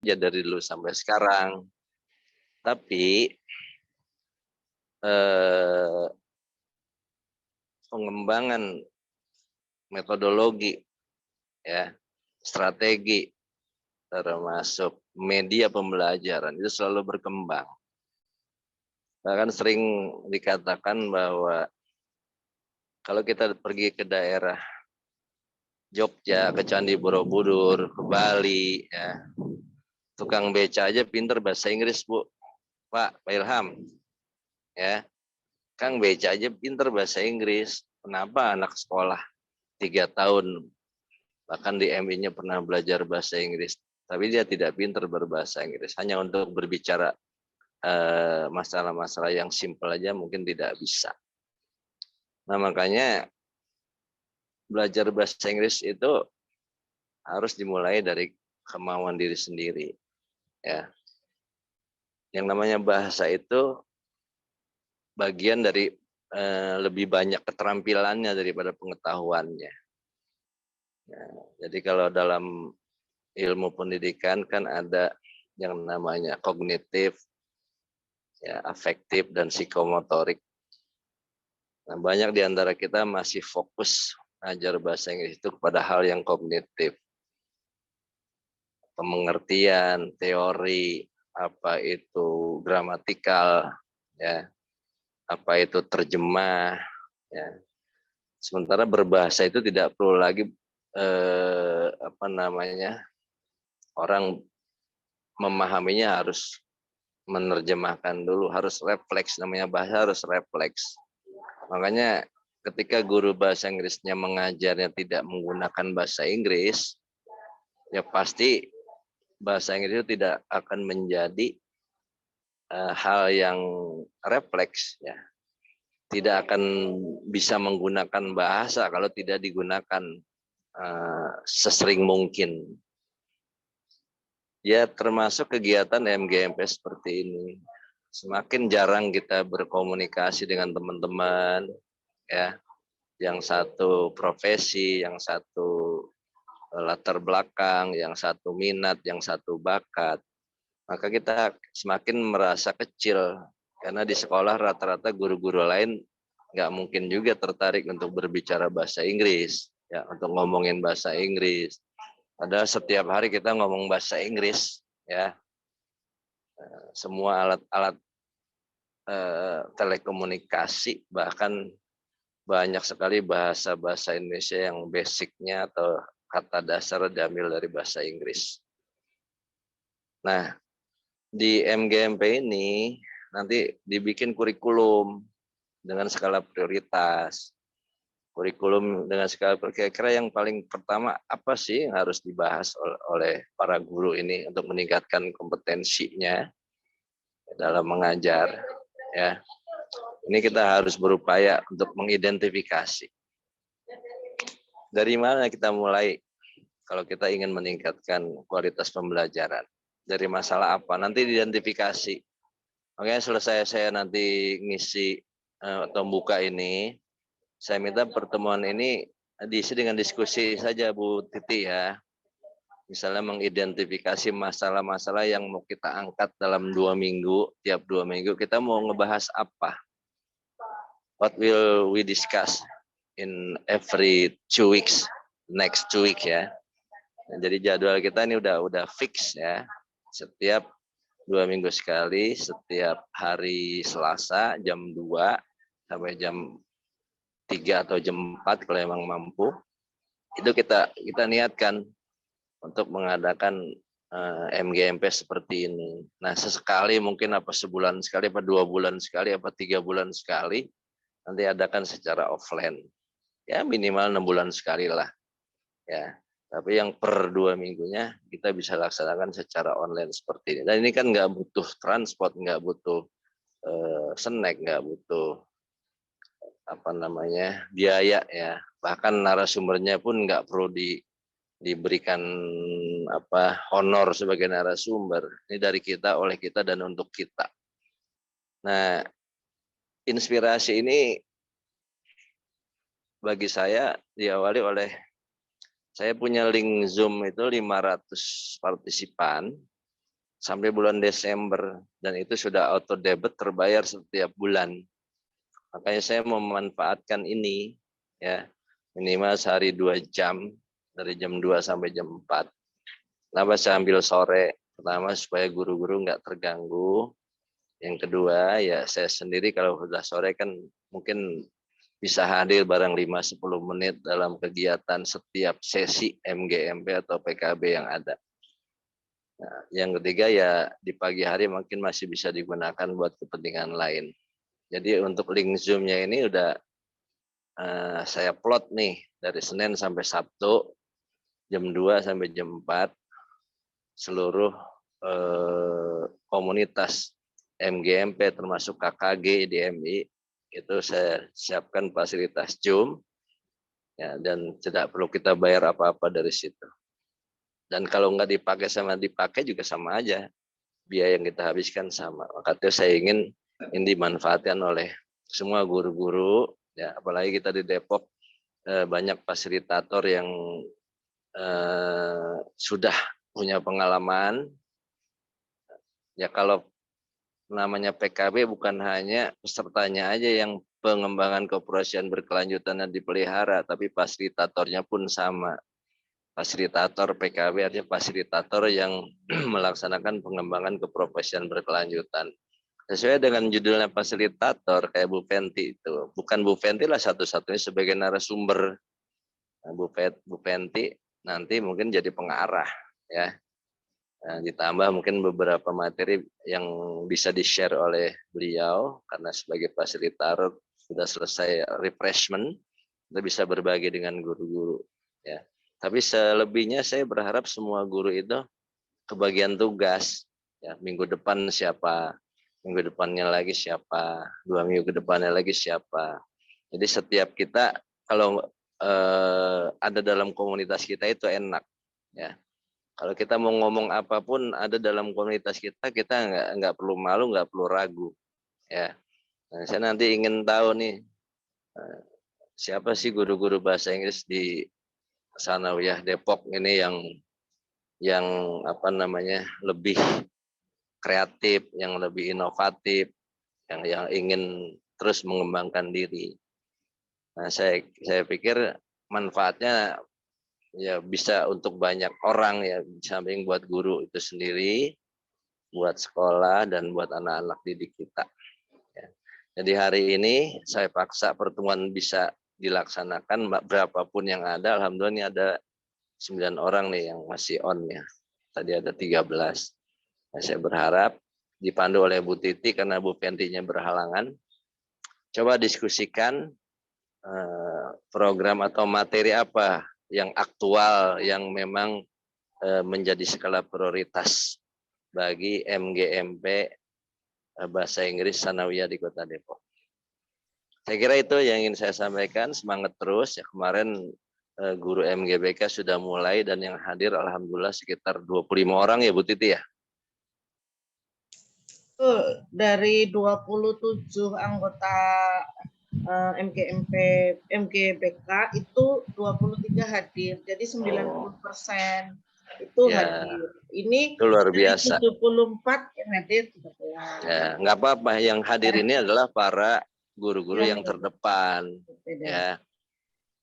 ya dari dulu sampai sekarang. Tapi pengembangan metodologi, ya, strategi, termasuk media pembelajaran itu selalu berkembang. Bahkan sering dikatakan bahwa kalau kita pergi ke daerah Jogja, ke Candi Borobudur, ke Bali, ya, tukang beca aja pinter bahasa Inggris, Bu. Pak Ilham, ya, Kang beca aja pinter bahasa Inggris. Kenapa anak sekolah 3 tahun, bahkan di MI-nya pernah belajar bahasa Inggris, tapi dia tidak pinter berbahasa Inggris, hanya untuk berbicara masalah-masalah yang simpel aja mungkin tidak bisa. Nah, makanya belajar bahasa Inggris itu harus dimulai dari kemauan diri sendiri, ya. Yang namanya bahasa itu bagian dari lebih banyak keterampilannya daripada pengetahuannya. Ya, jadi kalau dalam ilmu pendidikan kan ada yang namanya kognitif, ya, afektif, dan psikomotorik. Nah, banyak di antara kita masih fokus belajar bahasa Inggris itu kepada hal yang kognitif, pengertian, teori, apa itu gramatikal, ya, apa itu terjemah, ya. Sementara berbahasa itu tidak perlu lagi orang memahaminya harus menerjemahkan dulu, harus refleks, namanya bahasa harus refleks. Makanya ketika guru bahasa Inggrisnya mengajarnya tidak menggunakan bahasa Inggris, ya pasti bahasa Inggris itu tidak akan menjadi hal yang refleks, ya. Tidak akan bisa menggunakan bahasa kalau tidak digunakan sesering mungkin. Ya, termasuk kegiatan MGMP seperti ini. Semakin jarang kita berkomunikasi dengan teman-teman, ya, yang satu profesi, yang satu latar belakang, yang satu minat, yang satu bakat, maka kita semakin merasa kecil, karena di sekolah rata-rata guru-guru lain nggak mungkin juga tertarik untuk berbicara bahasa Inggris, ya, untuk ngomongin bahasa Inggris. Padahal setiap hari kita ngomong bahasa Inggris, ya, semua alat-alat telekomunikasi, bahkan banyak sekali bahasa-bahasa Indonesia yang basicnya atau kata dasar diambil dari bahasa Inggris. Nah, di MGMP ini nanti dibikin kurikulum dengan skala prioritas. Kurikulum dengan skala kira-kira yang paling pertama apa sih yang harus dibahas oleh para guru ini untuk meningkatkan kompetensinya dalam mengajar, ya. Ini kita harus berupaya untuk mengidentifikasi dari mana kita mulai kalau kita ingin meningkatkan kualitas pembelajaran. Dari masalah apa? Nanti diidentifikasi. Makanya selesai saya nanti ngisi atau buka ini, saya minta pertemuan ini diisi dengan diskusi saja, Bu Titi, ya. Misalnya mengidentifikasi masalah-masalah yang mau kita angkat dalam 2 minggu, tiap 2 minggu kita mau ngebahas apa. What will we discuss in every 2 weeks, next 2 week, ya. Nah, jadi jadwal kita ini udah fix, ya. Setiap 2 minggu sekali, setiap hari Selasa jam 2 sampai jam 3 atau jam 4 kalau emang mampu. Itu kita niatkan untuk mengadakan MGMP seperti ini. Nah, sesekali mungkin apa sebulan sekali, apa 2 bulan sekali, apa 3 bulan sekali, nanti adakan secara offline. Ya minimal 6 bulan sekali lah, ya. Tapi yang per 2 minggunya kita bisa laksanakan secara online seperti ini. Dan ini kan nggak butuh transport, nggak butuh snack, nggak butuh biaya, ya. Bahkan narasumbernya pun nggak perlu diberikan honor sebagai narasumber. Ini dari kita, oleh kita, dan untuk kita. Nah, inspirasi ini bagi saya diawali oleh saya punya link Zoom itu 500 partisipan, sampai bulan Desember, dan itu sudah auto debit terbayar setiap bulan. Makanya saya memanfaatkan ini ya, minimal sehari 2 jam, dari jam 2 sampai jam 4. Kenapa saya ambil sore? Pertama supaya guru-guru nggak terganggu. Yang kedua ya saya sendiri kalau sudah sore kan mungkin bisa hadir barang 5-10 menit dalam kegiatan setiap sesi MGMP atau PKB yang ada. Nah, yang ketiga ya di pagi hari mungkin masih bisa digunakan buat kepentingan lain. Jadi untuk link Zoom-nya ini udah saya plot nih dari Senin sampai Sabtu jam 2 sampai jam 4 seluruh komunitas MGMP termasuk KKG DMI itu saya siapkan fasilitas Zoom ya, dan tidak perlu kita bayar apa-apa dari situ. Dan kalau nggak dipakai sama dipakai juga sama aja, biaya yang kita habiskan sama. Makanya saya ingin ini dimanfaatkan oleh semua guru-guru, ya apalagi kita di Depok banyak fasilitator yang sudah punya pengalaman. Ya kalau namanya PKB bukan hanya pesertanya aja yang pengembangan keoperasian berkelanjutan dan dipelihara, tapi fasilitatornya pun sama. Fasilitator PKB artinya fasilitator yang melaksanakan pengembangan keprofesian berkelanjutan. Sesuai dengan judulnya fasilitator kayak Bu Fenty itu. Bukan Bu Fenty lah satu-satunya sebagai narasumber. Nah, Bu Fenty nanti mungkin jadi pengarah ya. Nah, ditambah mungkin beberapa materi yang bisa di-share oleh beliau karena sebagai fasilitator sudah selesai refreshment, kita bisa berbagi dengan guru-guru ya. Tapi selebihnya saya berharap semua guru itu kebagian tugas. Ya, minggu depan siapa, minggu depannya lagi siapa, 2 minggu ke depannya lagi siapa. Jadi setiap kita kalau ada dalam komunitas kita itu enak. Ya, kalau kita mau ngomong apapun ada dalam komunitas kita nggak perlu malu, nggak perlu ragu. Ya, nah, saya nanti ingin tahu nih siapa sih guru-guru bahasa Inggris di Sanawiyah Depok ini yang apa namanya lebih kreatif, yang lebih inovatif, yang ingin terus mengembangkan diri. Nah, saya pikir manfaatnya ya bisa untuk banyak orang ya, samping buat guru itu sendiri, buat sekolah dan buat anak-anak didik kita. Ya. Jadi hari ini saya paksa pertemuan bisa dilaksanakan berapapun yang ada. Alhamdulillah ini ada 9 orang nih yang masih on ya. Tadi ada 13. Nah, saya berharap dipandu oleh Bu Titi karena Bu Fenty-nya berhalangan. Coba diskusikan program atau materi apa yang aktual yang memang menjadi skala prioritas bagi MGMP Bahasa Inggris Sanawiyah di Kota Depok. Saya kira itu yang ingin saya sampaikan. Semangat terus ya. Kemarin guru MGBK sudah mulai dan yang hadir alhamdulillah sekitar 25 orang ya Bu Titi ya. Dari 27 anggota MGBK itu 23 hadir. Jadi 90% itu ya, hadir. Ini itu luar biasa. 74 yang hadir 13. Ya, nggak apa-apa. Yang hadir ini adalah para guru-guru yang terdepan. Ya.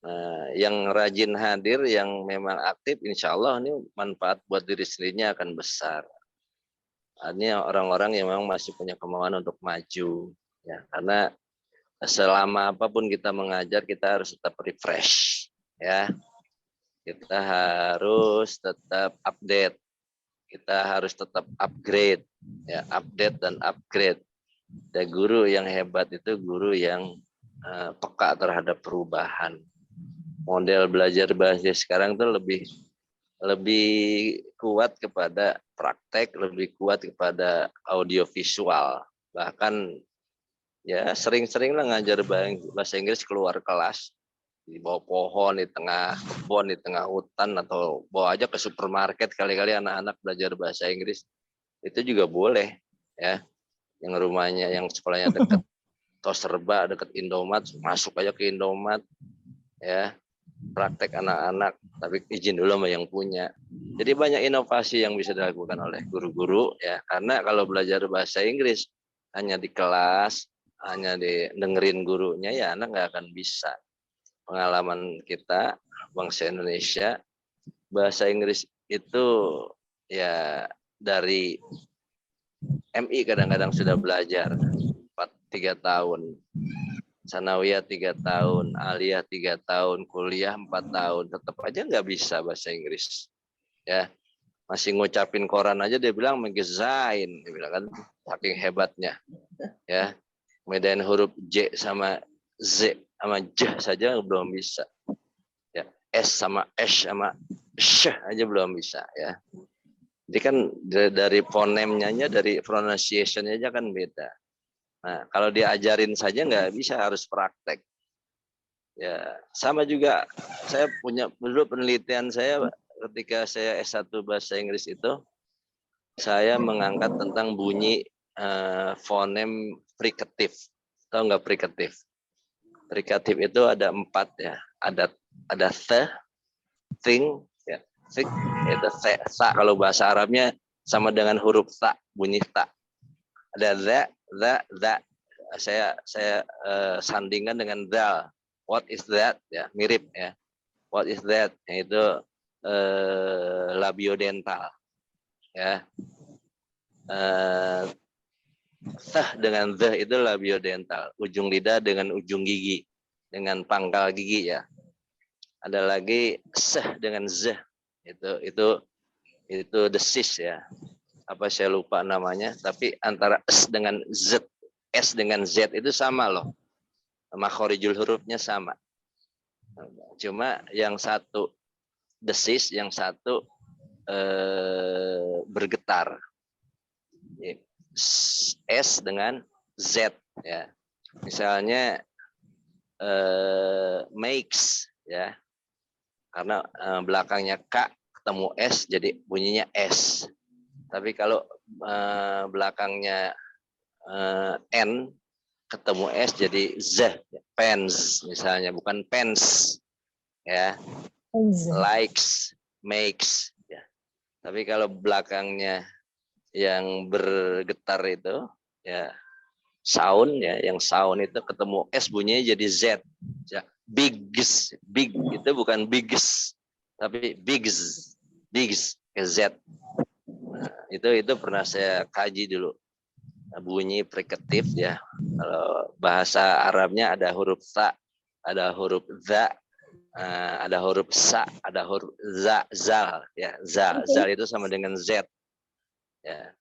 Nah, yang rajin hadir, yang memang aktif, insya Allah ini manfaat buat diri sendirinya akan besar. Artinya orang-orang yang memang masih punya kemauan untuk maju, ya karena selama apapun kita mengajar kita harus tetap refresh, ya kita harus tetap update, kita harus tetap upgrade, ya update dan upgrade. Dan guru yang hebat itu guru yang peka terhadap perubahan. Model belajar bahasa sekarang tuh lebih kuat kepada praktek, lebih kuat kepada audiovisual. Bahkan ya sering-sering lah ngajar bahasa Inggris keluar kelas, di bawah pohon, di tengah kebun, di tengah hutan, atau bawa aja ke supermarket kali-kali anak-anak belajar bahasa Inggris. Itu juga boleh ya. Yang rumahnya, yang sekolahnya dekat Tos Serba, dekat Indomaret, masuk aja ke Indomaret ya. praktek anak-anak, tapi izin dulu sama yang punya. Jadi banyak inovasi yang bisa dilakukan oleh guru-guru ya, karena kalau belajar bahasa Inggris hanya di kelas, hanya dengerin gurunya ya anak nggak akan bisa. Pengalaman kita bangsa Indonesia, bahasa Inggris itu ya dari MI kadang-kadang sudah belajar 3 tahun. Sanawiyah 3 tahun, aliyah 3 tahun, kuliah 4 tahun, tetap aja nggak bisa bahasa Inggris. Ya, masih ngucapin koran aja dia bilang menggezain, dia bilang kan saking hebatnya. Ya, medan huruf J sama Z sama J saja belum bisa. Ya, S sama S sama Sh aja belum bisa ya. Jadi kan dari fonemnya, dari pronunciation-nya aja kan beda. Nah, kalau diajarin saja nggak bisa, harus praktek. Ya, sama juga saya punya dulu penelitian saya ketika saya S1 bahasa Inggris itu, saya mengangkat tentang bunyi fonem frikatif. Tahu nggak frikatif? Frikatif itu ada 4 ya. Ada the, thing, ya, think, itu sa kalau bahasa Arabnya sama dengan huruf ta, bunyi ta. Ada that. Saya sandingkan dengan dal. What is that? Ya, mirip ya. What is that? Yaitu labiodental. Ya. Tah dengan the itu labiodental. Ujung lidah dengan ujung gigi. Dengan pangkal gigi ya. Ada lagi seh dengan z. Itu desis ya. Apa saya lupa namanya. Tapi antara s dengan z. S dengan Z itu sama loh. Makhorijul hurufnya sama. Cuma yang satu desis, yang satu bergetar. S dengan Z ya. Misalnya makes ya. Karena belakangnya K ketemu S jadi bunyinya S. Tapi kalau belakangnya N ketemu S jadi Z, pens misalnya, bukan pens ya. Likes, makes ya. Tapi kalau belakangnya yang bergetar itu ya sound ya, yang sound itu ketemu S bunyinya jadi Z ya. Biggest, big itu bukan biggest tapi biggest ke Z. Nah, itu pernah saya kaji dulu. Bunyi frikatif ya. Kalau bahasa Arabnya ada huruf sa, ada huruf za, ada huruf sa, ada huruf za, zal ya. Zal itu sama dengan Z. Ya.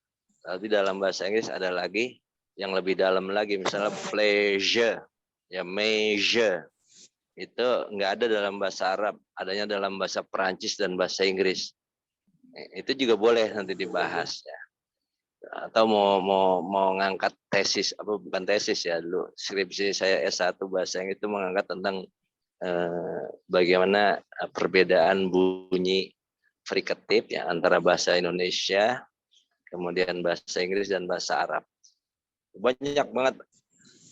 Tapi dalam bahasa Inggris ada lagi yang lebih dalam lagi, misalnya pleasure, ya measure. Itu enggak ada dalam bahasa Arab, adanya dalam bahasa Perancis dan bahasa Inggris. Itu juga boleh nanti dibahas ya. Atau mau ngangkat tesis, apa bukan tesis ya, dulu skripsi saya S1 bahasa Inggris itu mengangkat tentang bagaimana perbedaan bunyi frikatif ya antara bahasa Indonesia, kemudian bahasa Inggris dan bahasa Arab. Banyak banget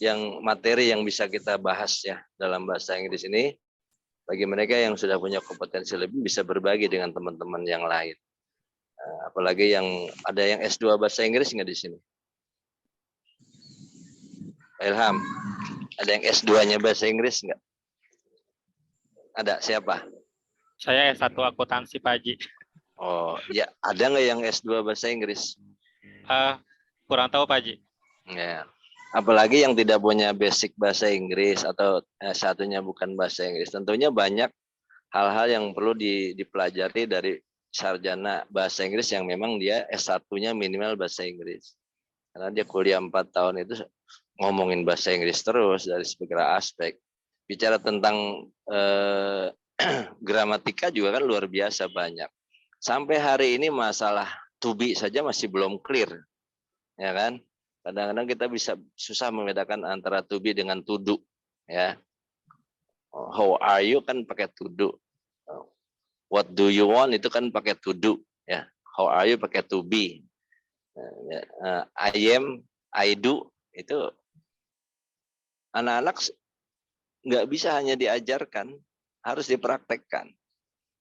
yang materi yang bisa kita bahas ya dalam bahasa Inggris ini. Bagi mereka yang sudah punya kompetensi lebih bisa berbagi dengan teman-teman yang lain. Apalagi yang ada yang S2 bahasa Inggris nggak di sini? Ilham, ada yang S2-nya bahasa Inggris nggak? Ada, siapa? Saya S1 akuntansi, Pak Haji. Oh, ya, ada nggak yang S2 bahasa Inggris? Kurang tahu, Pak Haji. Ya. Apalagi yang tidak punya basic bahasa Inggris atau satunya bukan bahasa Inggris. Tentunya banyak hal-hal yang perlu dipelajari dari sarjana bahasa Inggris yang memang dia S1-nya minimal bahasa Inggris. Karena dia kuliah 4 tahun itu ngomongin bahasa Inggris terus dari segala aspek. Bicara tentang gramatika juga kan luar biasa banyak. Sampai hari ini masalah to be saja masih belum clear. Ya kan? Kadang-kadang kita bisa susah membedakan antara to be dengan to do. Ya. How are you kan pakai to do. What do you want itu kan pakai to do. Ya. How are you pakai to be. I am, I do itu anak-anak nggak bisa hanya diajarkan, harus dipraktekkan.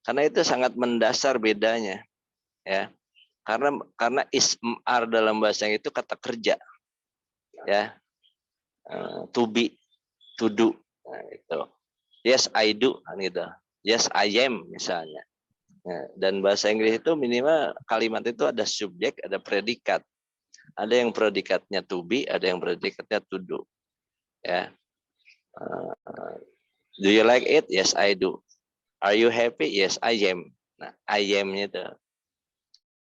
Karena itu sangat mendasar bedanya, ya. Karena ismar dalam bahasa Inggris itu kata kerja, ya. To be, to do, nah, itu. Yes I do, gitu. Yes I am misalnya. Nah, dan bahasa Inggris itu minimal kalimat itu ada subjek, ada predikat. Ada yang predikatnya to be, ada yang predikatnya to do, ya. Do you like it? Yes I do. Are you happy? Yes I am. Nah, I am-nya itu.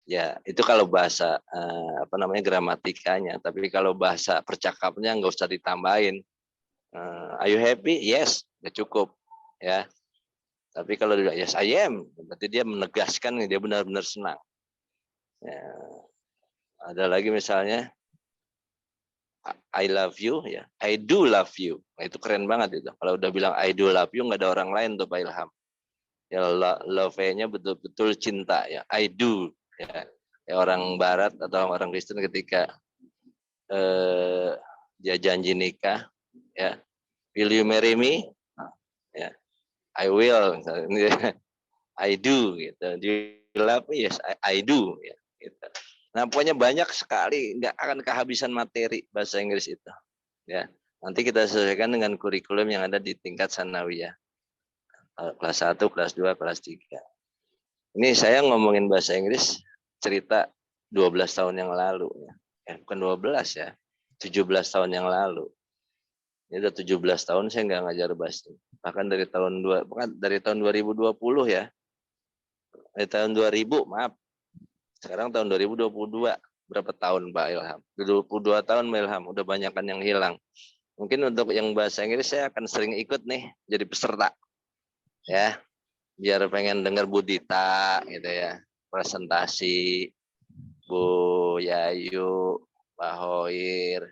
Ya, itu kalau bahasa apa namanya gramatikanya. Tapi kalau bahasa percakapannya nggak usah ditambahin. Are you happy? Yes, ya cukup. Ya. Tapi kalau dia yes I am, berarti dia menegaskan dia benar-benar senang. Ya. Ada lagi misalnya I love you, ya. I do love you. Nah, itu keren banget itu. Kalau udah bilang I do love you, nggak ada orang lain tuh Pak Ilham. Ya love-nya betul-betul cinta, ya. I do, ya. Ya, orang Barat atau orang Kristen ketika dia janji nikah, ya. Will you marry me? Ya. I will. I do, gitu. Do you love me? Yes, I do, ya. Gitu. Nah, pokoknya banyak sekali, nggak akan kehabisan materi bahasa Inggris itu. Ya, nanti kita sesuaikan dengan kurikulum yang ada di tingkat sanawiyah. Kelas 1, kelas 2, kelas 3. Ini saya ngomongin bahasa Inggris cerita 12 tahun yang lalu. Bukan 12 ya, 17 tahun yang lalu. Ini udah 17 tahun saya nggak ngajar bahasa. Bahkan dari tahun 2020 ya. Dari tahun 2000, maaf. Sekarang tahun 2022, berapa tahun Pak Ilham? 22 tahun Pak Ilham, udah banyakan yang hilang. Mungkin untuk yang bahasa Inggris saya akan sering ikut nih, jadi peserta. Ya, biar pengen dengar Bu Dita gitu ya, presentasi, Bu Yayu, Pak Hoir,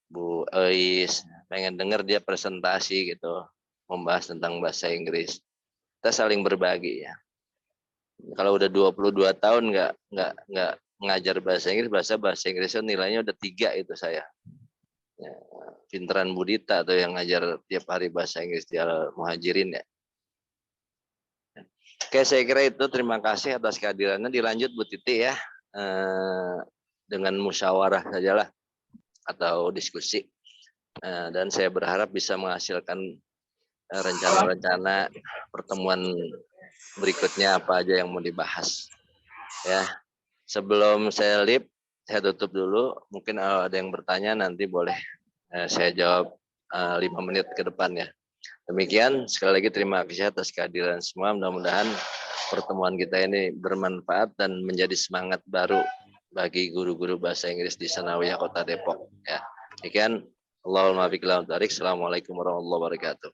Bu Eis, pengen dengar dia presentasi gitu, membahas tentang bahasa Inggris. Kita saling berbagi ya. Kalau udah 22 tahun nggak ngajar bahasa Inggris, bahasa Inggrisnya nilainya udah 3 itu saya. Ya, pinteran Budita atau yang ngajar tiap hari bahasa Inggris di Al-Muhajirin ya. Oke, saya kira itu. Terima kasih atas kehadirannya. Dilanjut Bu Titi ya, dengan musyawarah sajalah atau diskusi. Dan saya berharap bisa menghasilkan rencana-rencana pertemuan berikutnya apa aja yang mau dibahas. Ya, sebelum saya leave, saya tutup dulu. Mungkin ada yang bertanya nanti boleh saya jawab 5 menit ke depan ya. Demikian, sekali lagi terima kasih atas kehadiran semua. Mudah-mudahan pertemuan kita ini bermanfaat dan menjadi semangat baru bagi guru-guru bahasa Inggris di Sanawiyah Kota Depok. Ya, demikian. Allahumma biqillahu tarik. Assalamualaikum warahmatullahi wabarakatuh.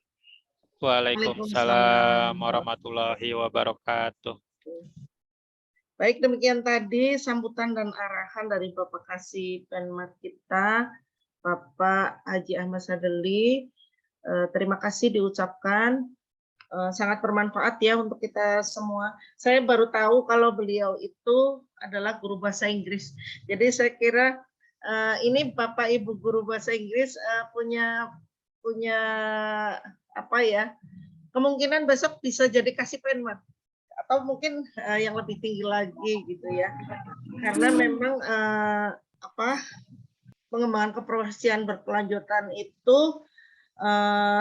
Waalaikumsalam warahmatullahi wabarakatuh. Baik, demikian tadi sambutan dan arahan dari Bapak Kasih Penmat kita, Bapak Haji Ahmad Sadeli. Terima kasih diucapkan, sangat bermanfaat ya untuk kita semua. Saya baru tahu kalau beliau itu adalah guru bahasa Inggris. Jadi saya kira ini Bapak Ibu guru bahasa Inggris punya apa ya, kemungkinan besok bisa jadi Kasih Penmat atau mungkin yang lebih tinggi lagi gitu ya, karena memang pengembangan keprofesian berkelanjutan itu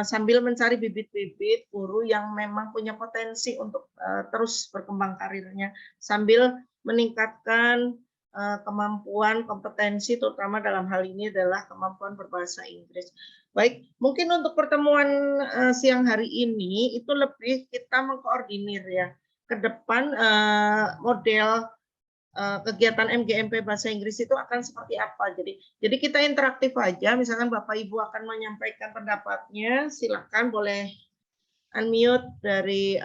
sambil mencari bibit-bibit guru yang memang punya potensi untuk terus berkembang karirnya sambil meningkatkan kemampuan kompetensi, terutama dalam hal ini adalah kemampuan berbahasa Inggris. Baik, mungkin untuk pertemuan siang hari ini itu lebih kita mengkoordinir ya ke depan model kegiatan MGMP bahasa Inggris itu akan seperti apa. Jadi kita interaktif aja, misalkan Bapak Ibu akan menyampaikan pendapatnya, silakan boleh unmute dari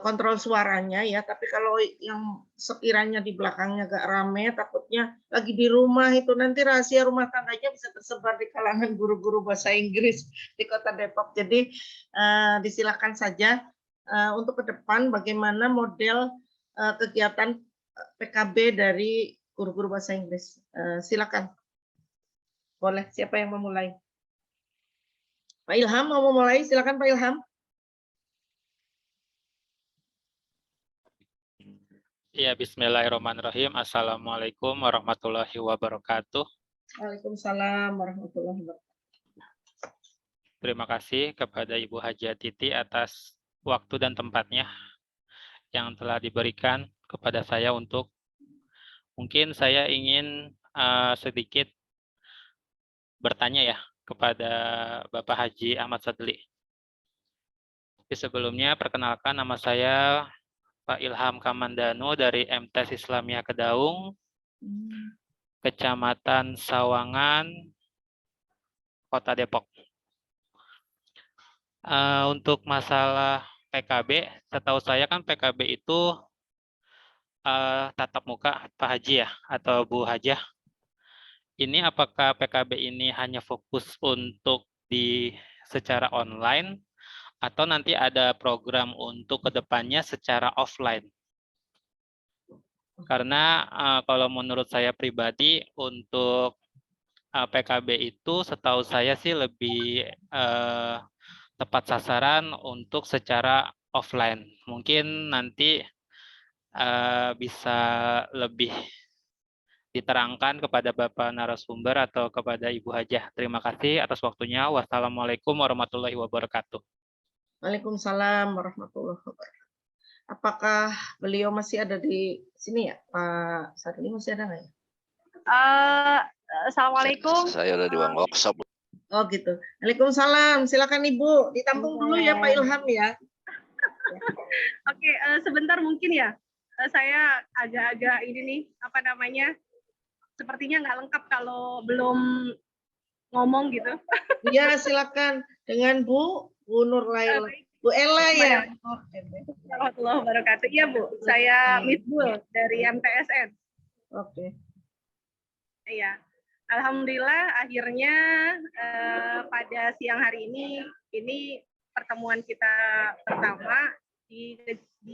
kontrol suaranya ya. Tapi kalau yang sekiranya di belakangnya agak rame, takutnya lagi di rumah itu nanti rahasia rumah tangganya bisa tersebar di kalangan guru-guru bahasa Inggris di Kota Depok. Jadi disilakan saja untuk ke depan bagaimana model kegiatan PKB dari guru-guru bahasa Inggris. Silakan. Boleh, siapa yang memulai? Pak Ilham mau memulai, silakan Pak Ilham. Ya, bismillahirrahmanirrahim. Assalamualaikum warahmatullahi wabarakatuh. Waalaikumsalam warahmatullahi wabarakatuh. Terima kasih kepada Ibu Haja Titi atas waktu dan tempatnya yang telah diberikan kepada saya untuk mungkin saya ingin sedikit bertanya ya kepada Bapak Haji Ahmad Sadli. Tapi sebelumnya perkenalkan, nama saya Pak Ilham Kamandano dari MTs Islamia Kedaung, Kecamatan Sawangan, Kota Depok. Untuk masalah PKB, setahu saya kan PKB itu tatap muka, Pak Haji ya, atau Bu Hajah. Ini apakah PKB ini hanya fokus untuk secara online, atau nanti ada program untuk kedepannya secara offline? Karena kalau menurut saya pribadi untuk PKB itu setahu saya sih lebih tepat sasaran untuk secara offline. Mungkin nanti bisa lebih diterangkan kepada Bapak narasumber atau kepada Ibu Hajah. Terima kasih atas waktunya. Wassalamualaikum warahmatullahi wabarakatuh. Waalaikumsalam warahmatullahi wabarakatuh. Apakah beliau masih ada di sini ya, Pak Sadli, masih ada nggak ya? Assalamualaikum. Saya udah di ruang workshop. Oh gitu. Waalaikumsalam. Silakan Ibu, ditampung dulu ya Pak Ilham ya. Oke, sebentar mungkin ya. Saya agak-agak ini nih, apa namanya? Sepertinya nggak lengkap kalau belum ngomong gitu. Iya, silakan dengan Bu Nur Laila. Bu Ella ya. Warahmatullahi wabarakatuh. Iya Bu, saya Miss Bul dari MTSN. Oke. Iya. Alhamdulillah akhirnya pada siang hari ini pertemuan kita pertama di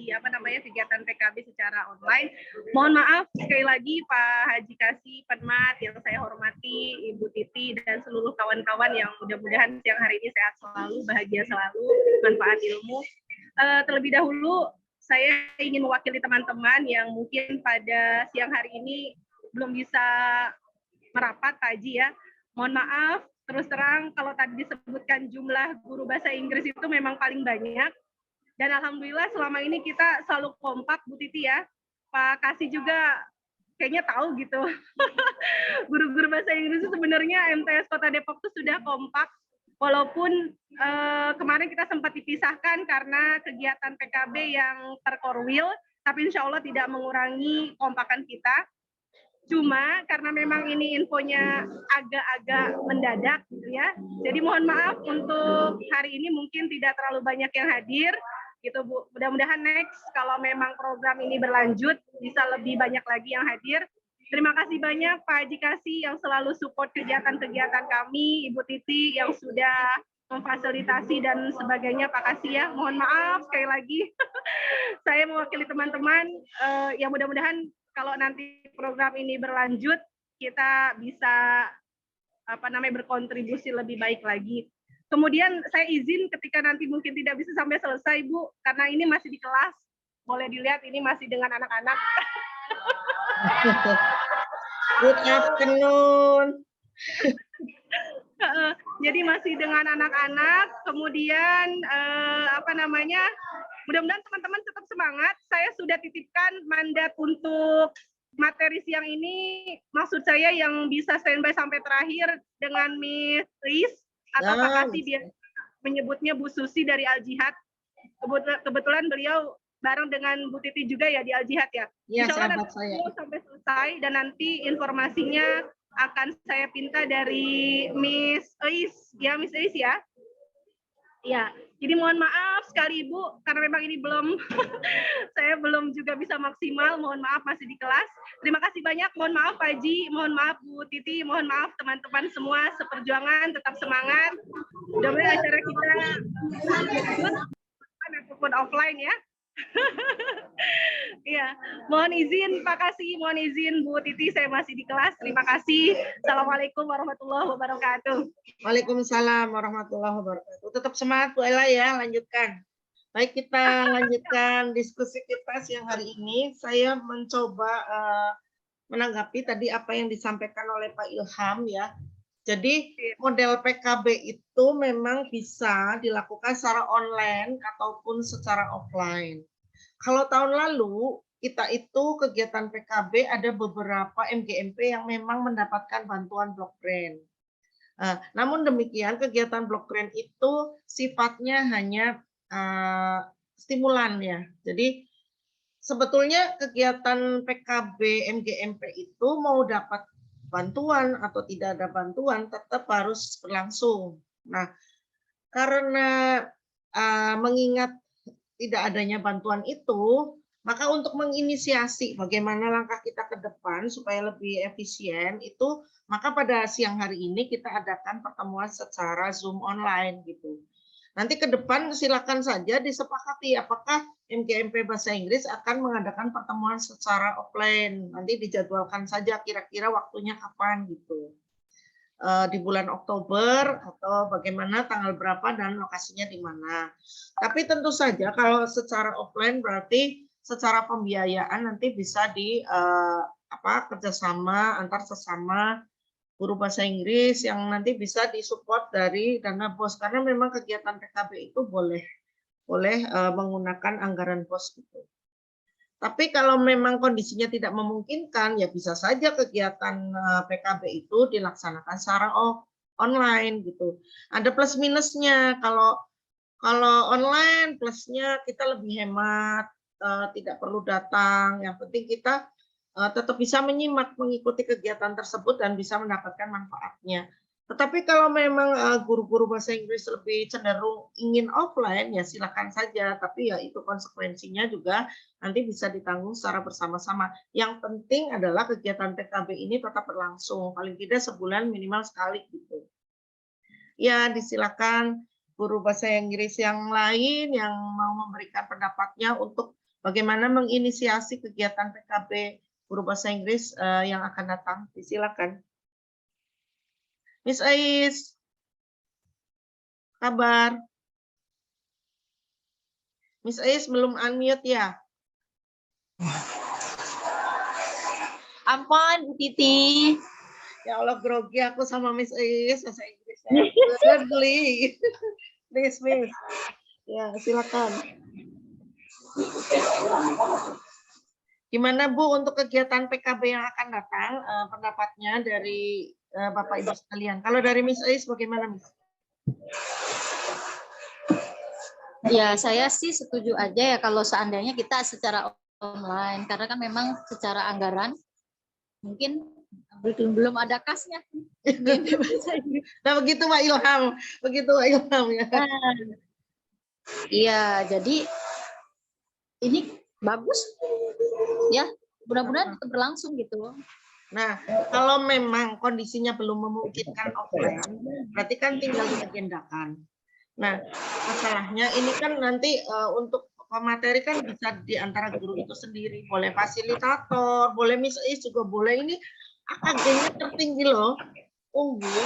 apa namanya kegiatan PKB secara online. Mohon maaf sekali lagi Pak Haji Kasih, Penmat yang saya hormati, Ibu Titi dan seluruh kawan-kawan yang mudah-mudahan siang hari ini sehat selalu, bahagia selalu, manfaat ilmu. Terlebih dahulu saya ingin mewakili teman-teman yang mungkin pada siang hari ini belum bisa merapat Pak Haji ya. Mohon maaf, terus terang kalau tadi disebutkan jumlah guru bahasa Inggris itu memang paling banyak. Dan alhamdulillah selama ini kita selalu kompak Bu Titi ya. Pak Kasih juga kayaknya tahu gitu. Guru-guru bahasa Inggris itu sebenarnya MTS Kota Depok itu sudah kompak. Walaupun kemarin kita sempat dipisahkan karena kegiatan PKB yang terkorwil, tapi insya Allah tidak mengurangi kompakan kita. Cuma karena memang ini infonya agak-agak mendadak gitu ya. Jadi mohon maaf untuk hari ini mungkin tidak terlalu banyak yang hadir gitu Bu. Mudah-mudahan next kalau memang program ini berlanjut bisa lebih banyak lagi yang hadir. Terima kasih banyak Pak Haji Kasih yang selalu support kegiatan-kegiatan kami, Ibu Titi yang sudah memfasilitasi dan sebagainya Pak Kasih ya. Mohon maaf sekali lagi. Saya mewakili teman-teman yang mudah-mudahan kalau nanti program ini berlanjut, kita bisa berkontribusi lebih baik lagi. Kemudian saya izin ketika nanti mungkin tidak bisa sampai selesai Bu, karena ini masih di kelas. Boleh dilihat ini masih dengan anak-anak. Good afternoon. Jadi masih dengan anak-anak. Kemudian mudah-mudahan teman-teman tetap semangat. Saya sudah titipkan mandat untuk materi siang ini, maksud saya yang bisa standby sampai terakhir dengan Miss Riz atau Pak Kasih biar menyebutnya Bu Susi dari Al Jihad. Kebetulan beliau bareng dengan Bu Titi juga ya di Al Jihad ya. Iya, Insya Allah sahabat saya. Sampai selesai dan nanti informasinya akan saya pinta dari Miss Ais ya, Miss Ais ya. Ya, jadi mohon maaf sekali Ibu karena memang ini belum saya belum juga bisa maksimal, mohon maaf masih di kelas. Terima kasih banyak, mohon maaf Pak Haji, mohon maaf Bu Titi, mohon maaf teman-teman semua seperjuangan, tetap semangat. Mudah-mudahan acara kita ataupun offline ya. Iya, mohon izin Pak Kasih, mohon izin Bu Titi, saya masih di kelas. Terima kasih. Assalamualaikum warahmatullahi wabarakatuh. Waalaikumsalam warahmatullahi wabarakatuh. Tetap semangat Bu Ella ya, lanjutkan. Baik, kita lanjutkan diskusi kita siang hari ini. Saya mencoba menanggapi tadi apa yang disampaikan oleh Pak Ilham ya. Jadi model PKB itu memang bisa dilakukan secara online ataupun secara offline. Kalau tahun lalu kita itu kegiatan PKB ada beberapa MGMP yang memang mendapatkan bantuan Blok Grant. Namun demikian kegiatan Blok Grant itu sifatnya hanya stimulan ya. Jadi sebetulnya kegiatan PKB MGMP itu mau dapat bantuan atau tidak ada bantuan tetap harus berlangsung. Nah, karena mengingat tidak adanya bantuan itu, maka untuk menginisiasi bagaimana langkah kita ke depan supaya lebih efisien itu, maka pada siang hari ini kita adakan pertemuan secara Zoom online gitu. Nanti ke depan silakan saja disepakati apakah MGMP Bahasa Inggris akan mengadakan pertemuan secara offline. Nanti dijadwalkan saja kira-kira waktunya kapan gitu. Di bulan Oktober atau bagaimana tanggal berapa dan lokasinya di mana. Tapi tentu saja kalau secara offline berarti secara pembiayaan nanti bisa di kerjasama antar sesama guru bahasa Inggris yang nanti bisa disupport dari dana BOS karena memang kegiatan PKB itu boleh menggunakan anggaran BOS gitu. Tapi kalau memang kondisinya tidak memungkinkan ya bisa saja kegiatan PKB itu dilaksanakan secara online gitu. Ada plus minusnya kalau online plusnya kita lebih hemat, tidak perlu datang. Yang penting kita tetap bisa menyimak, mengikuti kegiatan tersebut dan bisa mendapatkan manfaatnya. Tetapi kalau memang guru-guru bahasa Inggris lebih cenderung ingin offline, ya silakan saja. Tapi ya itu konsekuensinya juga nanti bisa ditanggung secara bersama-sama. Yang penting adalah kegiatan PKB ini tetap berlangsung, paling tidak sebulan minimal sekali gitu. Ya, disilakan guru bahasa Inggris yang lain yang mau memberikan pendapatnya untuk bagaimana menginisiasi kegiatan PKB guru bahasa Inggris yang akan datang. Disilakan. Miss Ais, kabar? Miss Ais belum unmute ya? Ampun, Bu Titi. Ya Allah, grogi aku sama Miss Ais bahasa Inggrisnya. Geli. Miss. Ya, silakan. Gimana Bu untuk kegiatan PKB yang akan datang, pendapatnya dari Bapak Ibu sekalian? Kalau dari Miss Ais bagaimana, Miss? Ya, saya sih setuju aja ya kalau seandainya kita secara online, karena kan memang secara anggaran mungkin belum ada kasnya. Nah, begitu Pak Ilham, ya. Iya, jadi ini bagus ya, mudah-mudahan tetap berlangsung gitu. Nah, kalau memang kondisinya belum memungkinkan offline, berarti kan tinggal diagendakan. Nah, masalahnya ini kan nanti untuk pemateri kan bisa di antara guru itu sendiri, boleh fasilitator, boleh Miss Ais juga boleh. Ini AKG-nya tertinggi loh, unggul.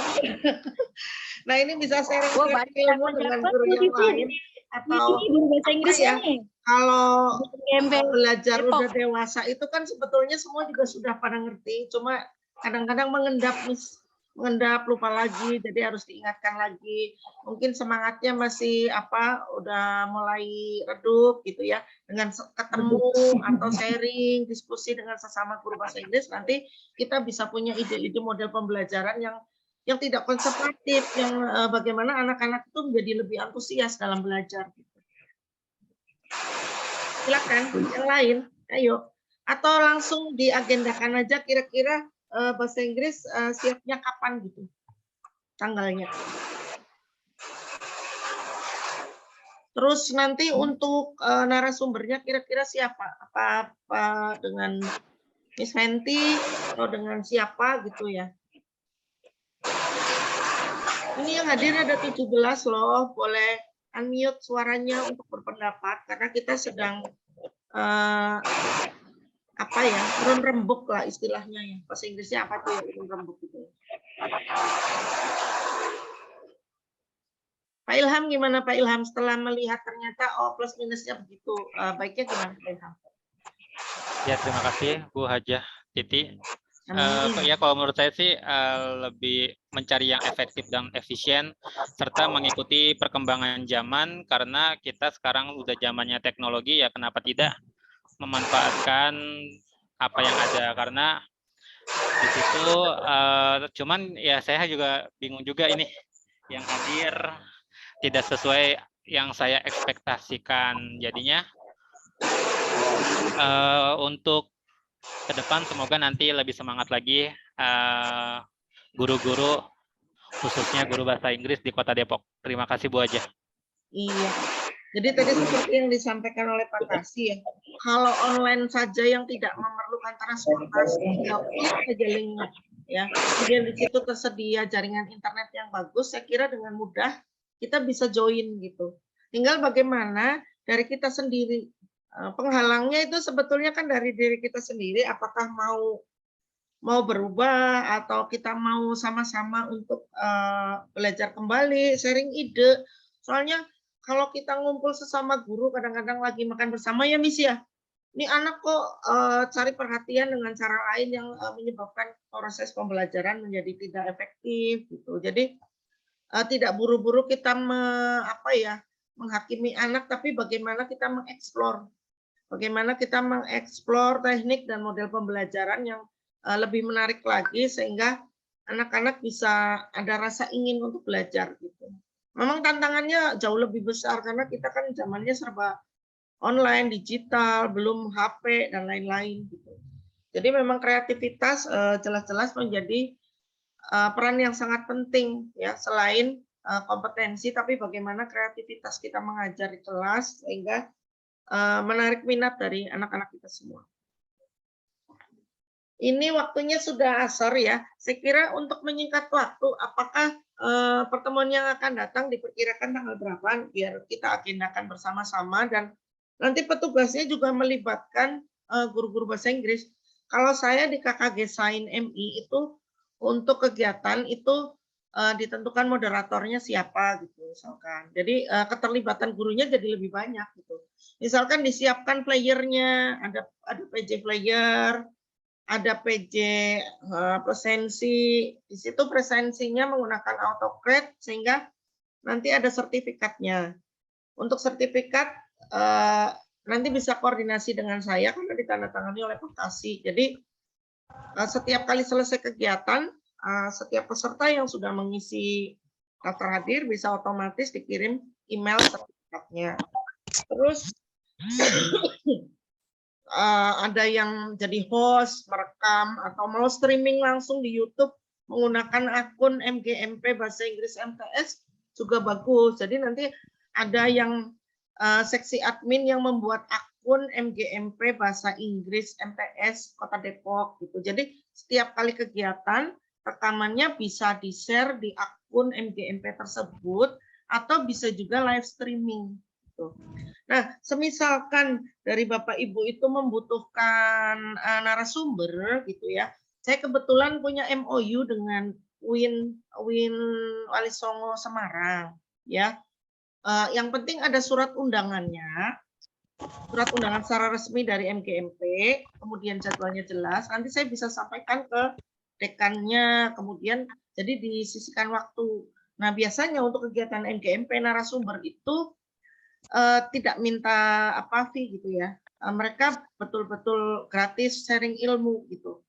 Nah, ini bisa sharing ilmu dengan guru yang lain atau bahasa Inggris ya. Kalau belajar udah dewasa itu kan sebetulnya semua juga sudah pada ngerti, cuma kadang-kadang mengendap lupa lagi, jadi harus diingatkan lagi. Mungkin semangatnya masih udah mulai redup gitu ya, dengan ketemu atau sharing, diskusi dengan sesama guru bahasa Inggris, nanti kita bisa punya ide-ide model pembelajaran yang tidak konservatif, yang bagaimana anak-anak itu menjadi lebih antusias dalam belajar. Silakan yang lain, ayo. Atau langsung diagendakan aja kira-kira bahasa Inggris siapnya kapan gitu, tanggalnya. Terus nanti untuk narasumbernya kira-kira siapa? Apa dengan Miss Fenty atau dengan siapa gitu ya? Ini yang hadir ada 17 loh, boleh unmute suaranya untuk berpendapat karena kita sedang apa ya, urun rembuk lah istilahnya ya. Bahasa Inggrisnya apa tuh ya urun rembuk itu? Pak Ilham gimana Pak Ilham setelah melihat ternyata plus minusnya begitu, baiknya gimana Pak Ilham? Ya, terima kasih Bu Hajah Titi. Amin. Ya kalau menurut saya sih lebih mencari yang efektif dan efisien serta mengikuti perkembangan zaman karena kita sekarang udah zamannya teknologi ya kenapa tidak memanfaatkan apa yang ada karena di situ cuman ya saya juga bingung juga ini yang hadir tidak sesuai yang saya ekspektasikan jadinya untuk ke depan semoga nanti lebih semangat lagi guru-guru khususnya guru bahasa Inggris di Kota Depok. Terima kasih Bu Hajah. Iya. Jadi tadi seperti yang disampaikan oleh Pak Kasih ya, kalau online saja yang tidak memerlukan transportasi, ya klik saja linknya ya. Kemudian di situ tersedia jaringan internet yang bagus, saya kira dengan mudah kita bisa join gitu. Tinggal bagaimana dari kita sendiri. Penghalangnya itu sebetulnya kan dari diri kita sendiri, apakah mau berubah atau kita mau sama-sama untuk belajar kembali, sharing ide. Soalnya kalau kita ngumpul sesama guru, kadang-kadang lagi makan bersama ya Miss ya, ini anak kok cari perhatian dengan cara lain yang menyebabkan proses pembelajaran menjadi tidak efektif gitu. Jadi tidak buru-buru kita menghakimi anak, tapi bagaimana kita mengeksplor. Bagaimana kita mengeksplor teknik dan model pembelajaran yang lebih menarik lagi sehingga anak-anak bisa ada rasa ingin untuk belajar gitu. Memang tantangannya jauh lebih besar karena kita kan zamannya serba online, digital, belum HP dan lain-lain gitu. Jadi memang kreativitas jelas-jelas menjadi peran yang sangat penting ya, selain kompetensi tapi bagaimana kreativitas kita mengajar di kelas sehingga menarik minat dari anak-anak kita semua. Ini waktunya sudah asar ya. Saya kira untuk menyingkat waktu, apakah pertemuan yang akan datang diperkirakan tanggal berapa? Biar kita agendakan bersama-sama dan nanti petugasnya juga melibatkan guru-guru bahasa Inggris. Kalau saya di KKG Sain MI itu untuk kegiatan itu ditentukan moderatornya siapa gitu misalkan. Jadi keterlibatan gurunya jadi lebih banyak gitu. Misalkan disiapkan playernya, ada PJ player, ada PJ presensi. Di situ presensinya menggunakan AutoCAD sehingga nanti ada sertifikatnya. Untuk sertifikat nanti bisa koordinasi dengan saya karena ditandatangani oleh Pak Kasih. Jadi setiap kali selesai kegiatan setiap peserta yang sudah mengisi daftar hadir bisa otomatis dikirim email sertifikatnya. Terus ada yang jadi host, merekam, atau mau streaming langsung di YouTube menggunakan akun MGMP Bahasa Inggris MTS juga bagus. Jadi nanti ada yang seksi admin yang membuat akun MGMP Bahasa Inggris MTS Kota Depok gitu. Jadi setiap kali kegiatan rekamannya bisa di-share di akun MGMP tersebut atau bisa juga live streaming. Gitu. Nah, semisalkan dari Bapak Ibu itu membutuhkan narasumber gitu ya. Saya kebetulan punya MOU dengan Win Wali Songo Semarang ya. Yang penting ada surat undangannya. Surat undangan secara resmi dari MGMP, kemudian jadwalnya jelas. Nanti saya bisa sampaikan ke dekannya, kemudian jadi disisihkan waktu. Nah, biasanya untuk kegiatan MGMP narasumber itu tidak minta fee gitu ya. Mereka betul-betul gratis sharing ilmu gitu.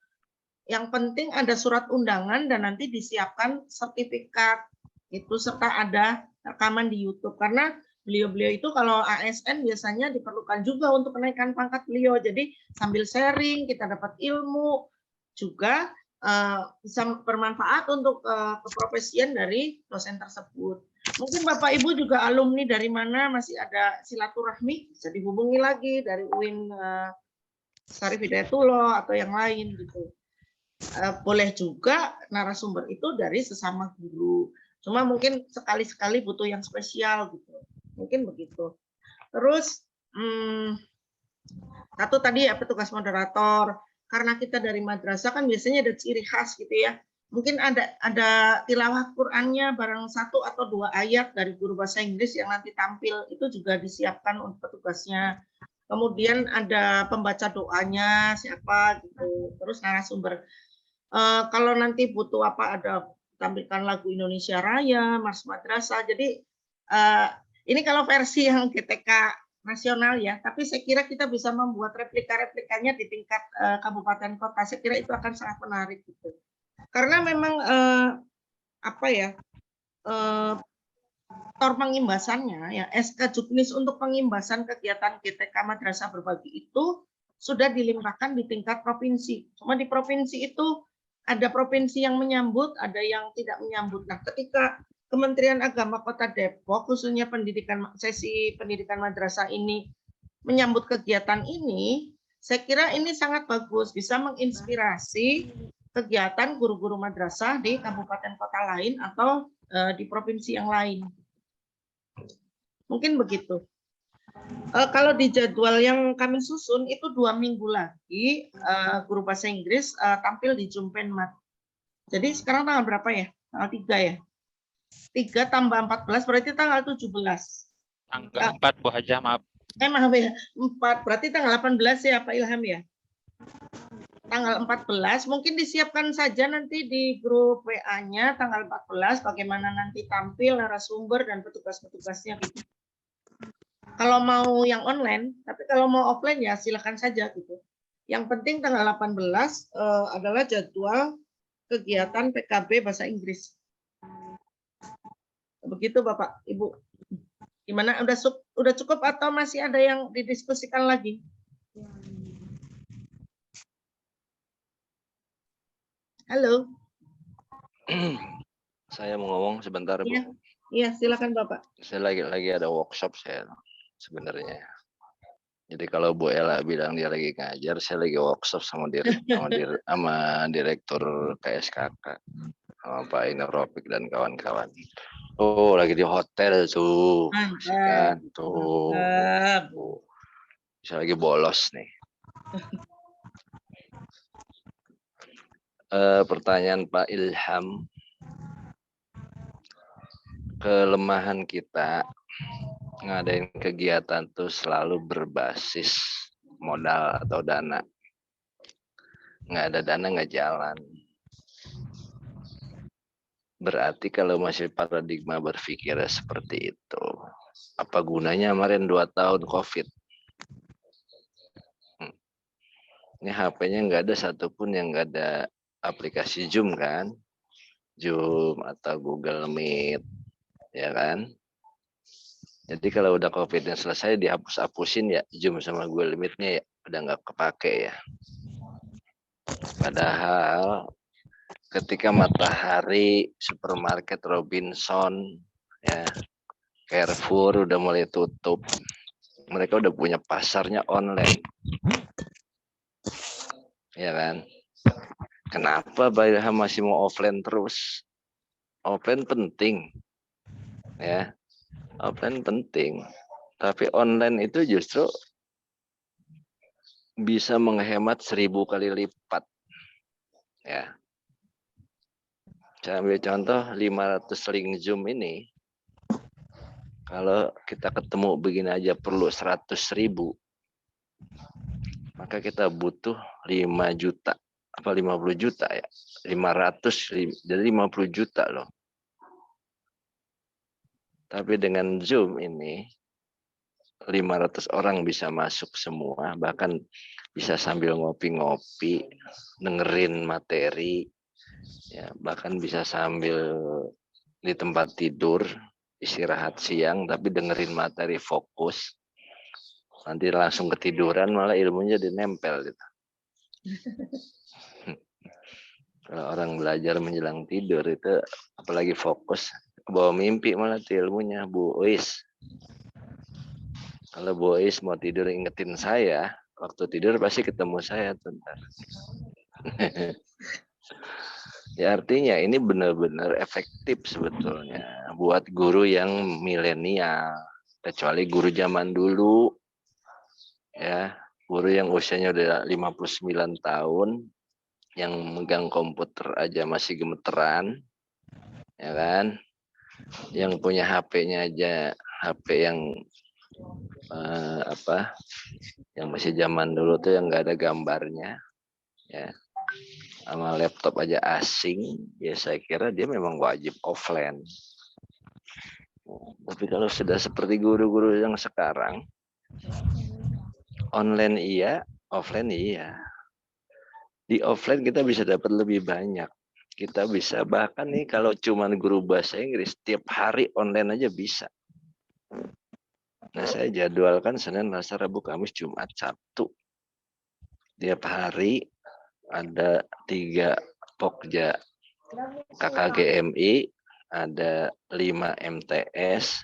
Yang penting ada surat undangan dan nanti disiapkan sertifikat itu serta ada rekaman di YouTube karena beliau-beliau itu kalau ASN biasanya diperlukan juga untuk kenaikan pangkat beliau. Jadi sambil sharing kita dapat ilmu juga bisa bermanfaat untuk keprofesian dari dosen tersebut. Mungkin Bapak Ibu juga alumni dari mana masih ada silaturahmi bisa dihubungi lagi dari UIN Syarif Hidayatullah atau yang lain gitu. Boleh juga narasumber itu dari sesama guru. Cuma mungkin sekali-sekali butuh yang spesial gitu. Mungkin begitu. Terus satu tadi ya petugas moderator. Karena kita dari madrasah kan biasanya ada ciri khas gitu ya. Mungkin ada tilawah Qur'annya barang 1 atau 2 ayat dari guru bahasa Inggris yang nanti tampil, itu juga disiapkan untuk petugasnya. Kemudian ada pembaca doanya siapa gitu. Terus narasumber. Kalau nanti butuh apa, ada tampilkan lagu Indonesia Raya, Mars Madrasah. Jadi ini kalau versi yang GTK nasional ya, tapi saya kira kita bisa membuat replika-replikanya di tingkat kabupaten kota. Saya kira itu akan sangat menarik gitu. Karena memang pengimbasannya ya, SK Juknis untuk pengimbasan kegiatan GTK Madrasah Berbagi itu sudah dilimpahkan di tingkat provinsi. Cuma di provinsi itu ada provinsi yang menyambut, ada yang tidak menyambut. Nah, ketika Kementerian Agama Kota Depok, khususnya sesi pendidikan madrasah ini menyambut kegiatan ini, saya kira ini sangat bagus, bisa menginspirasi kegiatan guru-guru madrasah di kabupaten kota lain atau di provinsi yang lain. Mungkin begitu. Kalau di jadwal yang kami susun itu 2 minggu lagi guru bahasa Inggris tampil di Jumpenmat. Jadi sekarang tanggal berapa ya? Tanggal 3 ya? 3 tambah 14 berarti tanggal 17. Tanggal 4 Bu Hajah, maaf. Maaf ya, 4 berarti tanggal 18 ya Pak Ilham ya? Tanggal 14 mungkin disiapkan saja nanti di grup WA-nya tanggal 14 bagaimana nanti tampil narasumber dan petugas-petugasnya gitu. Kalau mau yang online, tapi kalau mau offline ya silakan saja gitu. Yang penting tanggal 18 adalah jadwal kegiatan PKB bahasa Inggris. Begitu Bapak, Ibu. Gimana, udah cukup atau masih ada yang didiskusikan lagi? Halo. Saya mau ngomong sebentar, Bu. Iya, silakan Bapak. Saya lagi ada workshop saya sebenarnya. Jadi kalau Bu Ella bilang dia lagi ngajar, saya lagi workshop sama direktur KSKK, sama Pak Inorofiq dan kawan-kawan. Oh, lagi di hotel tuh, kan tuh. Saya lagi bolos nih. Pertanyaan Pak Ilham, kelemahan kita ngadain kegiatan tuh selalu berbasis modal atau dana. Nggak ada dana nggak jalan. Berarti kalau masih paradigma berpikirnya seperti itu, apa gunanya kemarin 2 tahun COVID? Ini HP-nya nggak ada satupun yang nggak ada aplikasi Zoom kan? Zoom atau Google Meet, ya kan? Jadi kalau udah COVID-nya selesai dihapus-hapusin ya Zoom sama Google Meet-nya ya udah nggak kepake ya. Padahal ketika Matahari, supermarket Robinson, ya Carrefour udah mulai tutup, mereka udah punya pasarnya online, ya kan? Kenapa Pak Ilham masih mau offline terus? Offline penting, ya. Offline penting, tapi online itu justru bisa menghemat 1000 kali lipat. Ya. Saya ambil contoh 500 link Zoom ini. Kalau kita ketemu begini aja perlu 100.000. Maka kita butuh 5 juta. Apa 50 juta ya? 500, jadi 50 juta loh. Tapi dengan Zoom ini 500 orang bisa masuk semua, bahkan bisa sambil ngopi-ngopi, dengerin materi, ya, bahkan bisa sambil di tempat tidur, istirahat siang, tapi dengerin materi fokus. Nanti langsung ketiduran, malah ilmunya dinempel gitu. Kalau orang belajar menjelang tidur itu, apalagi fokus, bawa mimpi malah ilmunya, Bu Ois. Kalau Bu Ois mau tidur ingetin saya, waktu tidur pasti ketemu saya bentar. Ya artinya ini benar-benar efektif sebetulnya buat guru yang milenial, kecuali guru zaman dulu, ya, guru yang usianya udah 59 tahun, yang megang komputer aja masih gemeteran, ya kan, yang punya HP-nya aja HP yang yang masih zaman dulu tuh yang nggak ada gambarnya, ya, sama laptop aja asing, ya saya kira dia memang wajib offline. Tapi kalau sudah seperti guru-guru yang sekarang, online iya, offline iya. Di offline kita bisa dapat lebih banyak. Kita bisa bahkan nih kalau cuman guru bahasa Inggris, tiap hari online aja bisa. Nah, saya jadwalkan Senin, Selasa, Rabu, Kamis, Jumat, Sabtu. Tiap hari ada 3 Pokja KKGMI, ada 5 MTS,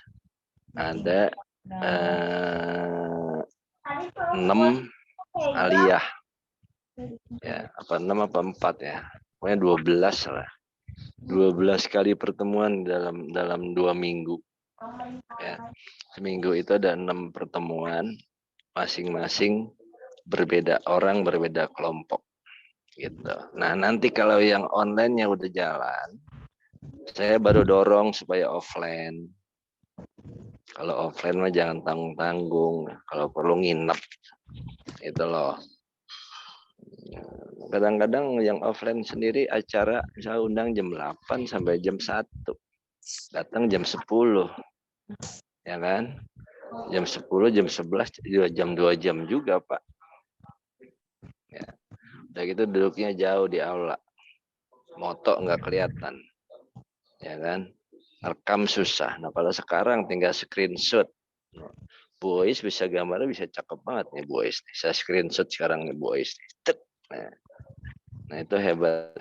ada 6 aliyah. Ya, 6 apa 4 ya. Pokoknya 12 lah. 12 kali pertemuan dalam 2 minggu. Ya. Seminggu itu ada 6 pertemuan, masing-masing berbeda orang, berbeda kelompok. Gitu. Nah, nanti kalau yang online-nya udah jalan, saya baru dorong supaya offline. Kalau offline mah jangan tanggung-tanggung, kalau perlu nginep. Itu loh. Kadang-kadang yang offline sendiri acara saya undang jam 8 sampai jam 1. Datang jam 10. Ya kan? Jam 10, jam 11, jam 2 jam juga, Pak. Ya. Udah gitu duduknya jauh di aula. Moto nggak kelihatan. Ya kan? Rekam susah. Nah, kalau sekarang tinggal screenshot. Bu Ois bisa gambarnya bisa cakep banget nih Bu Ois. Saya screenshot sekarang nih Bu Ois. Nah, itu hebat.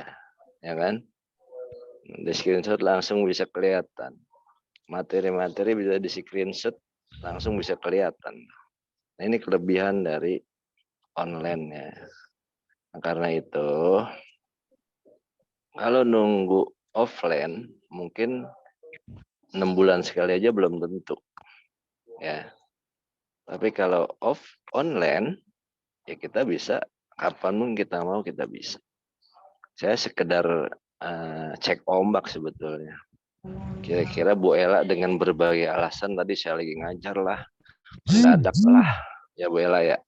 Ya kan? Di screenshot langsung bisa kelihatan. Materi-materi bisa di screenshot langsung bisa kelihatan. Nah, ini kelebihan dari online ya. Nah, karena itu kalau nunggu offline mungkin 6 bulan sekali aja belum tentu. Ya. Tapi kalau online ya kita bisa kapanpun kita mau kita bisa. Saya sekedar cek ombak sebetulnya. Kira-kira Bu Ella dengan berbagai alasan tadi saya lagi ngajar lah, mendadak lah, ya Bu Ella ya.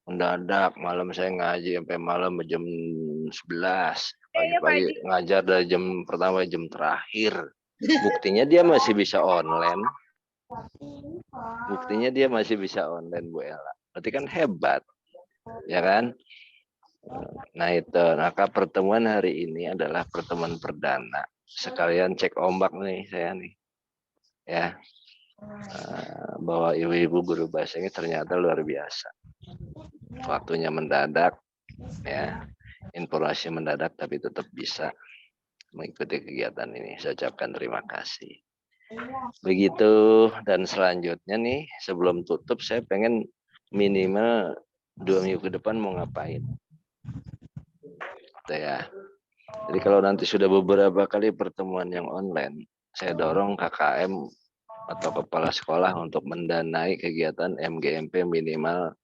Mendadak malam saya ngaji sampai malam jam 11. Pagi-pagi ngajar dari jam pertama jam terakhir. Buktinya dia masih bisa online. Buktinya dia masih bisa online Bu Ella. Berarti kan hebat. Ya kan? Nah itu, maka pertemuan hari ini adalah pertemuan perdana. Sekalian cek ombak nih saya nih. Ya. Bahwa ibu-ibu guru bahasa ini ternyata luar biasa. Waktunya mendadak, ya, informasi mendadak tapi tetap bisa mengikuti kegiatan ini. Saya ucapkan terima kasih. Begitu, dan selanjutnya nih sebelum tutup saya pengen minimal 2 minggu ke depan mau ngapain. Gitu ya. Jadi kalau nanti sudah beberapa kali pertemuan yang online, saya dorong KKM atau kepala sekolah untuk mendanai kegiatan MGMP minimal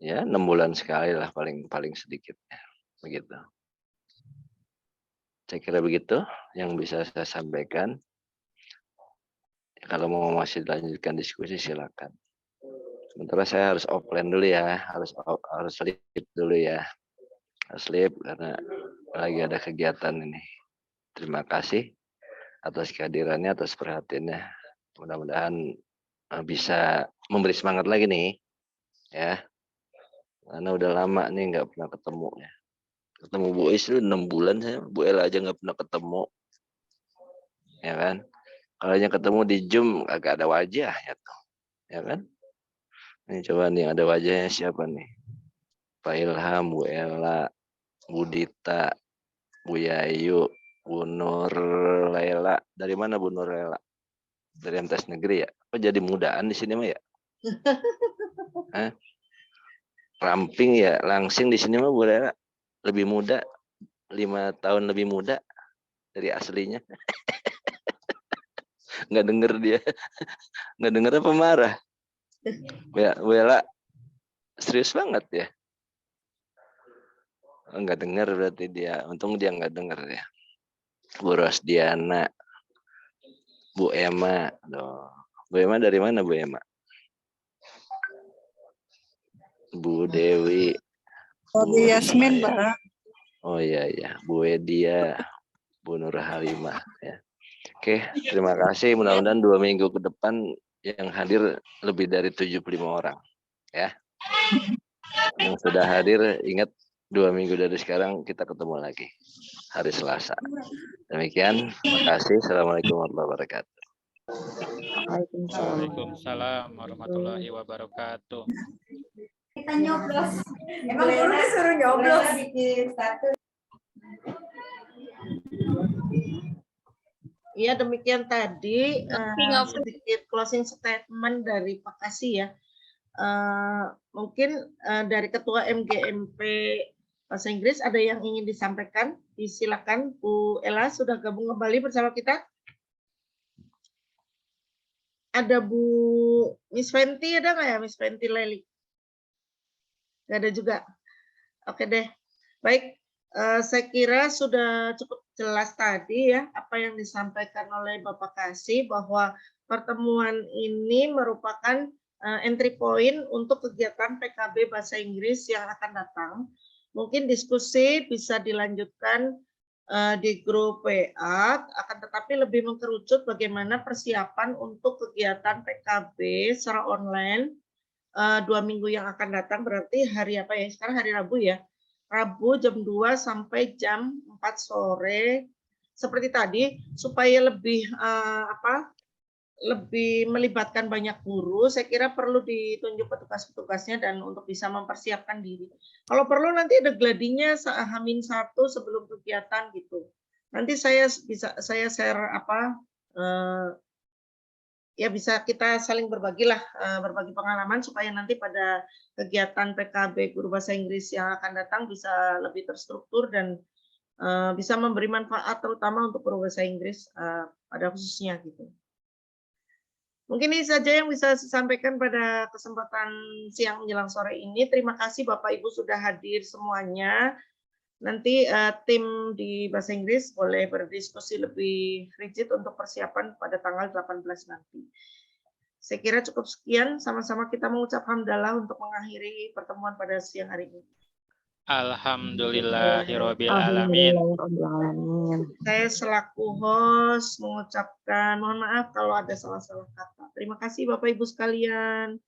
ya 6 bulan sekali lah paling sedikitnya. Begitu. Saya kira begitu yang bisa saya sampaikan. Kalau mau masih lanjutkan diskusi silakan. Sementara saya harus offline dulu ya, harus sleep dulu ya. Harus sleep karena lagi ada kegiatan ini. Terima kasih atas kehadirannya, atas perhatiannya. Mudah-mudahan bisa memberi semangat lagi nih, ya. Karena udah lama nih nggak pernah ketemu ya. Ketemu Bu Is itu 6 bulan saya, Bu Ella aja nggak pernah ketemu, ya kan? Kalau yang ketemu di Zoom agak ada wajah ya tuh, ya kan? Ini coba nih ada wajahnya siapa nih? Pak Ilham, Bu Ella, Bu Dita, Bu Yayu, Bu Nur Lela. Dari mana Bu Nur Lela? Dari MTS Negeri ya? Oh jadi mudaan di sini mah ya? Hah? Ramping ya, langsing di sini mah Bu Lela lebih muda, 5 tahun lebih muda dari aslinya. Nggak denger dia, nggak denger apa marah? Ya, Bu Ella serius banget ya. Enggak dengar berarti dia. Untung dia enggak dengar ya. Bu Rosdiana, Bu Emma. Loh. Bu Emma dari mana Bu Emma? Bu Dewi. Bu Yasmin, Rismaya. Pak. Oh iya iya, Bu Edia, Bu Nur Halimah ya. Oke, terima kasih. Mudah-mudahan 2 minggu ke depan yang hadir lebih dari 75 orang ya. Yang sudah hadir ingat 2 minggu dari sekarang kita ketemu lagi hari Selasa. Demikian, makasih. Assalamualaikum warahmatullahi wabarakatuh. Waalaikumsalam warahmatullahi wabarakatuh. Kita nyoblos. Emang guru disuruh nyoblos. Ya, demikian tadi sedikit closing statement dari Pak Kasih ya. Mungkin dari Ketua MGMP Bahasa Inggris ada yang ingin disampaikan? Silakan Bu Ella sudah gabung kembali bersama kita. Ada Bu Miss Fenty, ada nggak ya Miss Fenty Leli? Nggak ada juga. Oke deh. Baik, saya kira sudah cukup jelas tadi ya apa yang disampaikan oleh Bapak Kasih bahwa pertemuan ini merupakan entry point untuk kegiatan PKB Bahasa Inggris yang akan datang. Mungkin diskusi bisa dilanjutkan di grup WA, akan tetapi lebih mengkerucut bagaimana persiapan untuk kegiatan PKB secara online 2 minggu yang akan datang, berarti hari apa ya? Sekarang hari Rabu ya. Rabu jam 2 sampai jam 4 sore seperti tadi supaya lebih lebih melibatkan banyak guru, saya kira perlu ditunjuk petugas-petugasnya dan untuk bisa mempersiapkan diri. Kalau perlu nanti ada gladinya H-1 sebelum kegiatan gitu. Nanti saya share ya bisa kita saling berbagi pengalaman supaya nanti pada kegiatan PKB Guru Bahasa Inggris yang akan datang bisa lebih terstruktur dan bisa memberi manfaat terutama untuk guru bahasa Inggris pada khususnya gitu. Mungkin ini saja yang bisa saya sampaikan pada kesempatan siang menjelang sore ini. Terima kasih Bapak Ibu sudah hadir semuanya. Nanti tim di Bahasa Inggris boleh berdiskusi lebih rigid untuk persiapan pada tanggal 18 nanti. Saya kira cukup sekian. Sama-sama kita mengucap hamdalah untuk mengakhiri pertemuan pada siang hari ini. Alhamdulillahirabbil alamin. Saya selaku host mengucapkan mohon maaf kalau ada salah-salah kata. Terima kasih Bapak Ibu sekalian.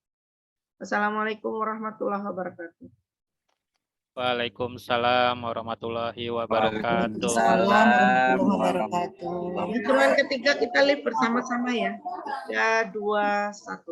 Assalamualaikum warahmatullahi wabarakatuh. Waalaikumsalam warahmatullahi wabarakatuh. Waalaikumsalam warahmatullahi wabarakatuh. Hitungan ketiga kita live bersama-sama ya. 3, 2, 1.